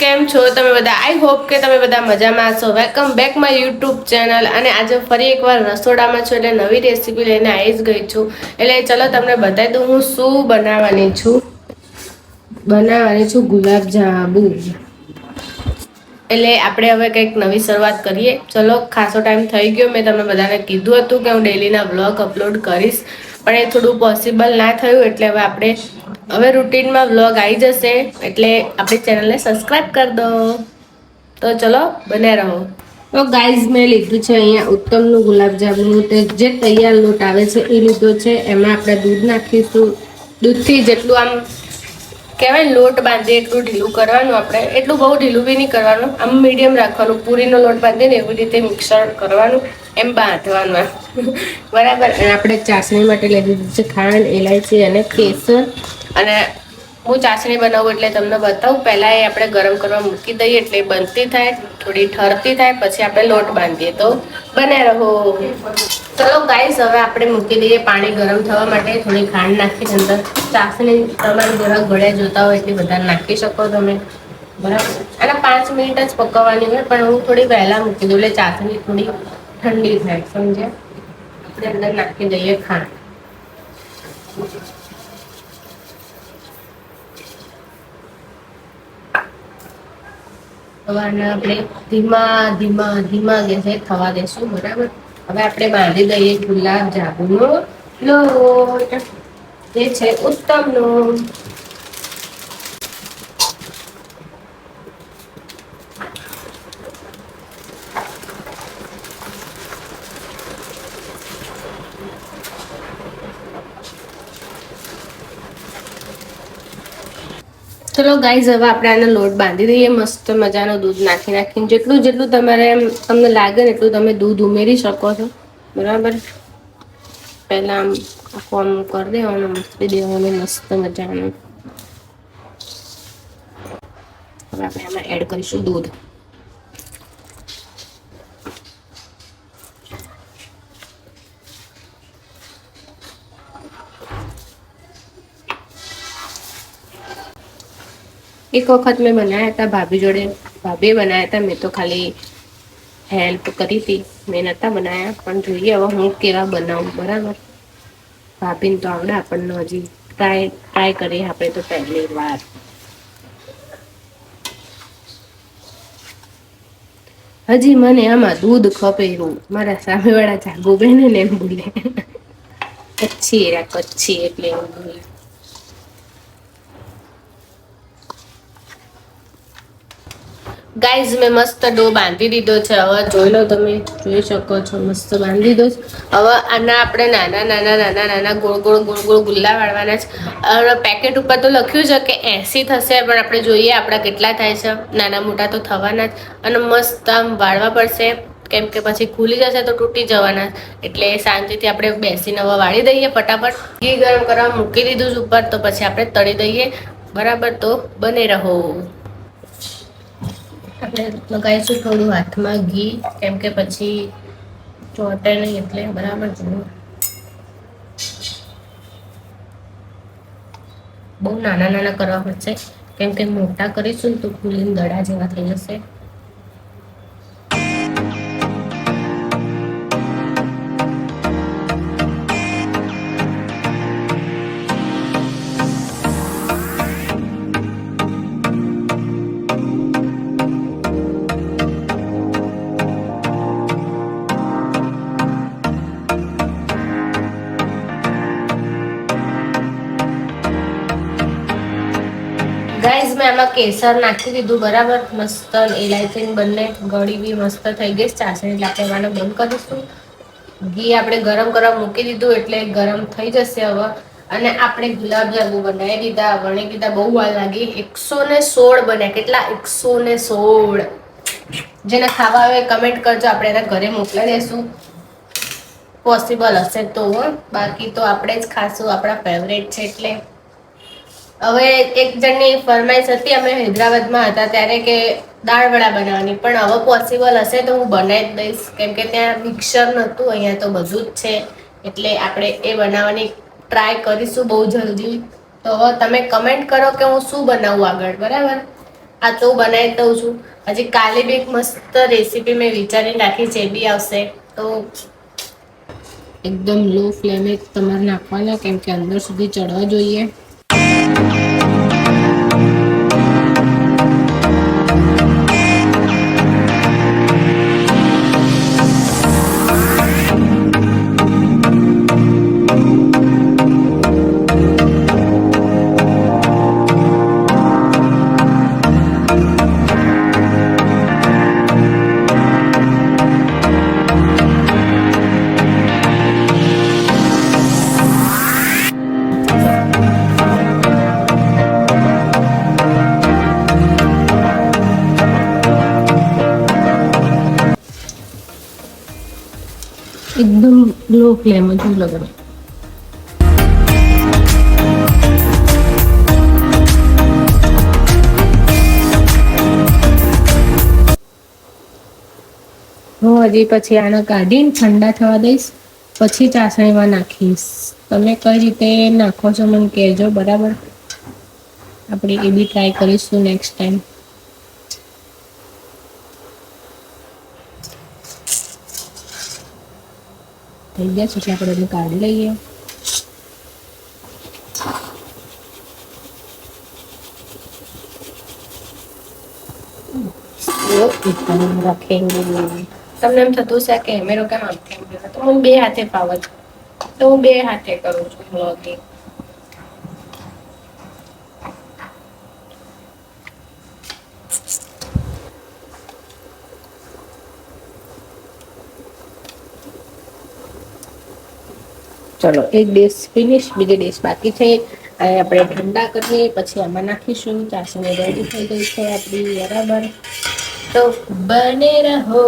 કેમ છો તમે બધા? આઈ હોપ કે તમે બધા મજામાં છો. Welcome back my YouTube channel. અને આજે ફરી એકવાર રસોડામાં છું એટલે નવી રેસીપી લઈને આવી જ ગઈ છું. એટલે ચલો તમને બતાવી દઉં હું શું બનાવવાની છું. ગુલાબ જાંબુ. એટલે આપણે હવે કંઈક નવી શરૂઆત કરીએ. ચલો, ખાસો ટાઈમ થઈ ગયો. મેં તમને બધાને કીધું હતું કે હું ડેલીના વ્લોગ અપલોડ કરીશ, પણ એ થોડું પોસિબલ ના થયું. એટલે હવે રૂટીનમાં વ્લોગ આવી જશે. એટલે આપણી ચેનલને સબસ્ક્રાઈબ કરી દો. તો ચલો, બને રહો. તો ગાઈઝ મેં લીધું છે અહીંયા ઉત્તમનું ગુલાબજાંબુનું જે તૈયાર લોટ આવે છે એ લીધો છે. એમાં આપણે દૂધ નાખીશું. દૂધથી જેટલું આમ કહેવાય લોટ બાંધીએ એટલું ઢીલું કરવાનું. આપણે એટલું બહુ ઢીલું બી નહીં કરવાનું, આમ મીડિયમ રાખવાનું. પૂરીનો લોટ બાંધીએ ને એવી રીતે મિક્સર કરવાનું, એમ બાંધવાનું બરાબર. અને આપણે ચાસણી માટે લઈ લીધું છે ખાંડ, ઇલાયચી અને કેસર. અને હું ચાસણી બનાવું એટલે તમને બતાવું. પહેલાં એ આપણે ગરમ કરવા મૂકી દઈએ એટલે બનતી થાય, થોડી ઠરતી થાય, પછી આપણે લોટ બાંધીએ તો બને રહો. ચલો ગાઈસ, હવે આપણે મૂકી દઈએ પાણી ગરમ થવા માટે. થોડી ખાંડ નાખીને અંદર ચાસણી તમારે જરા ગળ્યા જોતા હોય એટલે બધા નાખી શકો તમે, બરાબર. અને 5 મિનિટ જ પકવવાની હોય, પણ હું થોડી વહેલા મૂકી દઉં એટલે ચાસણી થોડી ઠંડી થાય, સમજ્યા? આપણે અંદર નાખી દઈએ ખાંડ. હવે આપણે ધીમા ધીમા ધીમા ગેસે થવા દેશું, બરાબર. હવે આપણે બાંધી દઈએ ગુલાબ જાંબુનો લોટ, જે છે ઉત્તમનો. ચલો ગાઈઝ, હવે આપણે આનો લોટ બાંધી દઈએ. મસ્ત મજાનો દૂધ નાખીને જેટલું જેટલું તમને લાગે ને એટલું તમે દૂધ ઉમેરી શકો છો, બરાબર. પહેલા આમ કરી દેવાનું, મસ્તી દેવાનું મસ્ત મજાનું. હવે આપણે આમાં એડ કરીશું દૂધ. એક વખત મેં બનાવ્યા હતા ભાભી જોડે, ભાભીએ બનાવ્યા હતા. મેં તો ખાલી હેલ્પ કરી હતી, મેં નહોતા બનાવ્યા. પણ જોઈએ હવે હું કેવા બનાવું, બરાબર. ભાભીને તો આવડે, આપણને હજી ટ્રાય કરીએ આપણે તો પહેલી વાર. હજી મને આમાં દૂધ ખપેરું. મારા સામેવાળા જાગો બેને ને એમ બોલે, કચ્છી એટલે એમ બોલે. ગાઈઝ, મેં મસ્ત ડો બાંધી દીધો છે. હવે જોઈ લો, તમે જોઈ શકો છો, મસ્ત બાંધી દીધો છે. હવે આના આપણે નાના નાના નાના નાના ગોળ ગોળ ગોળ ગોળ ગુલ્લા વાળવાના છે. હવે પેકેટ ઉપર તો લખ્યું છે કે 80 થશે, પણ આપણે જોઈએ આપણા કેટલા થાય છે. નાના મોટા તો થવાના જ. અને મસ્ત આમ વાળવા પડશે, કેમ કે પછી ખુલી જશે તો તૂટી જવાના. એટલે શાંતિથી આપણે બેસીને હવે વાળી દઈએ ફટાફટ. ઘી ગરમ કરવા મૂકી દીધું છે ઉપર, તો પછી આપણે તળી દઈએ, બરાબર. તો બને રહો. આપણે લગાવીશું થોડું હાથમાં ઘી, કેમ કે પછી ચોટે નહીં, એટલે બરાબર. બહુ નાના નાના કરવા પડશે, કેમ કે મોટા કરીશું ને તો ખુલીને દડા જેવા થઈ જશે. ગાઈઝ, મેં આમાં કેસર નાખી દીધું, બરાબર. મસ્ત ઇલાયચી બંને ગળી બી મસ્ત થઈ ગઈ. ચાસણી નાખવાનું બંધ કરીશું. ઘી આપણે ગરમ કરવા મૂકી દીધું એટલે ગરમ થઈ જશે હવે. અને આપણે ગુલાબજાંબુ બનાવી દીધા, વણી દીધા. બહુ વાર લાગી. 116 બન્યા. કેટલા? 116. જેને ખાવા આવે કમેન્ટ કરજો, આપણે એના ઘરે મોકલાવી દઈશું, પોસિબલ હશે તો. બાકી તો આપણે જ ખાશું, આપણા ફેવરેટ છે એટલે. હવે એક જણની ફરમાઈશ હતી, અમે હૈદરાબાદમાં હતા ત્યારે, કે દાળ વડા બનાવવાની. પણ હવે પોસિબલ હશે તો હું બનાવી જ દઈશ, કેમ કે ત્યાં મિક્સર નહોતું, અહીંયા તો બધું જ છે. એટલે આપણે એ બનાવવાની ટ્રાય કરીશું બહુ જલ્દી. તો હવે તમે કમેન્ટ કરો કે હું શું બનાવું આગળ, બરાબર. આ તો બનાવી દઉં છું. હજી કાલે બી એક મસ્ત રેસીપી મેં વિચારીને રાખી છે, એ બી આવશે. તો એકદમ લો ફ્લેમે તમારે નાખવાના, કેમ કે અંદર સુધી ચડવા જોઈએ. એકદમ લો ફ્લેમ જ લગાડો. હું હજી પછી આને કાઢીને ઠંડા થવા દઈશ, પછી ચાસણીમાં નાખીશ. તમે કઈ રીતે નાખો છો મને કહેજો, બરાબર? આપણે એ બી ટ્રાય કરીશું નેક્સ્ટ ટાઈમ. થઈ ગયા છે એટલે આપણે એને કાઢી લઈએ. રાખેંગે. તમને એમ થતું છે કે કેમેરો કેમ આમ થઈ ગયો? તો હું બે હાથે પાવ છું, તો હું બે હાથે કરું છું વ્લોગિંગ. ચલો, એક ડિશ ફિનિશ, બીજી ડિશ બાકી છે. અને આપણે ઠંડા કરીએ પછી આમાં નાખીશું. ચાસણી રેડી થઈ ગઈ છે આપણી, બરાબર? તો બને રહો.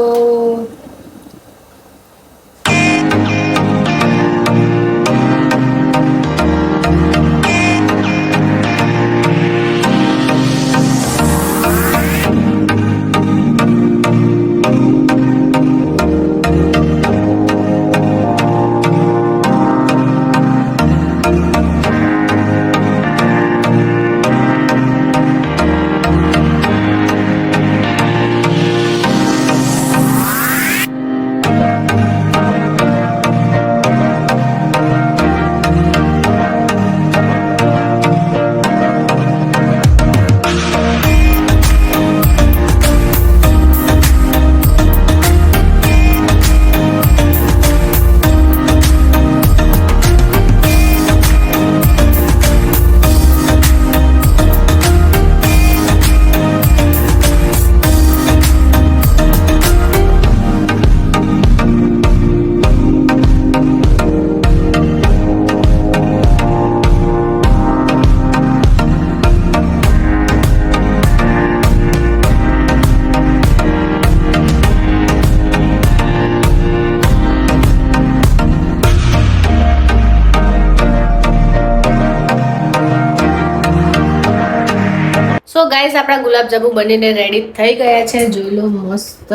સો ગાઈસ, આપણા ગુલાબજાંબુ બનીને રેડી થઈ ગયા છે. જોઈ લો, મસ્ત.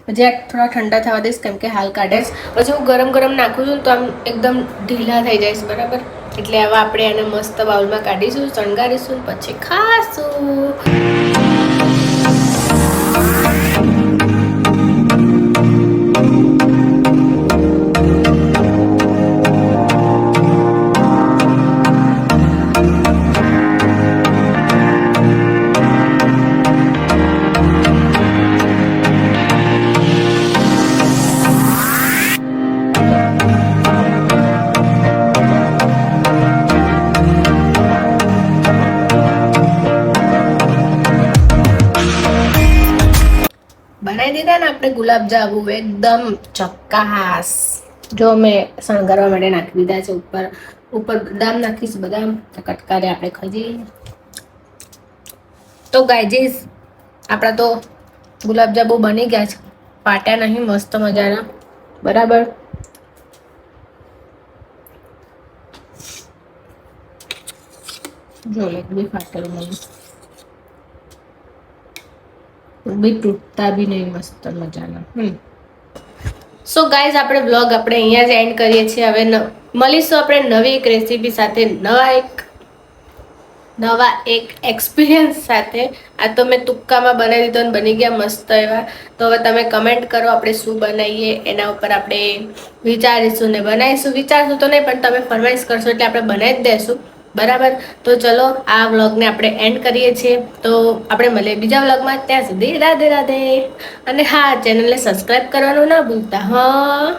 હજી થોડા ઠંડા થવા દઈશ, કેમ કે હાલ કાઢીશ. પછી હું ગરમ ગરમ નાખું છું તો આમ એકદમ ઢીલા થઈ જાય, બરાબર? એટલે હવે આપણે એને મસ્ત બાઉલમાં કાઢીશું, શણગારીશું, પછી ખાશું. બનાવી દીધા ને આપણે ગુલાબજાંબુ, એકદમ ચક્કાસ. જો મેં શણગારવા માટે નાખી દીધા છે. ઉપર ઉપર બદામ નાખીશ, બદામ કટકારે આપણે ખાઈ. તો ગાઈઝ, આપણા તો ગુલાબજાંબુ બની ગયા છે. પાટ્યા નહીં, મસ્ત મજાના, બરાબર? જો એક બી ફાટેલું નહીં, બી તૂટતા બી નહીં, મસ્ત મજાના. સો ગાઈઝ, આપણે બ્લોગ આપણે અહીંયા જ એન્ડ કરીએ છીએ. હવે મળીશું આપણે નવી એક રેસીપી સાથે, નવા એક નવા એક એક્સપિરિયન્સ સાથે. આ તો મેં તુક્કામાં બનાવી દીધો અને બની ગયા મસ્ત એવા. તો હવે તમે કમેન્ટ કરો આપણે શું બનાવીએ, એના ઉપર આપણે વિચારીશું ને બનાવીશું. વિચારશું તો નહીં, પણ તમે ફરમાઈશ કરશો એટલે આપણે બનાવી જ દઈશું. બરાબર. તો ચલો આ વ્લોગને આપણે એન્ડ કરીએ છીએ. તો આપણે મળીએ બીજા વ્લોગમાં. ત્યાં સુધી રાધે રાધે. અને હા, ચેનલને સબસ્ક્રાઈબ કરવાનું ના ભૂલતા. હા.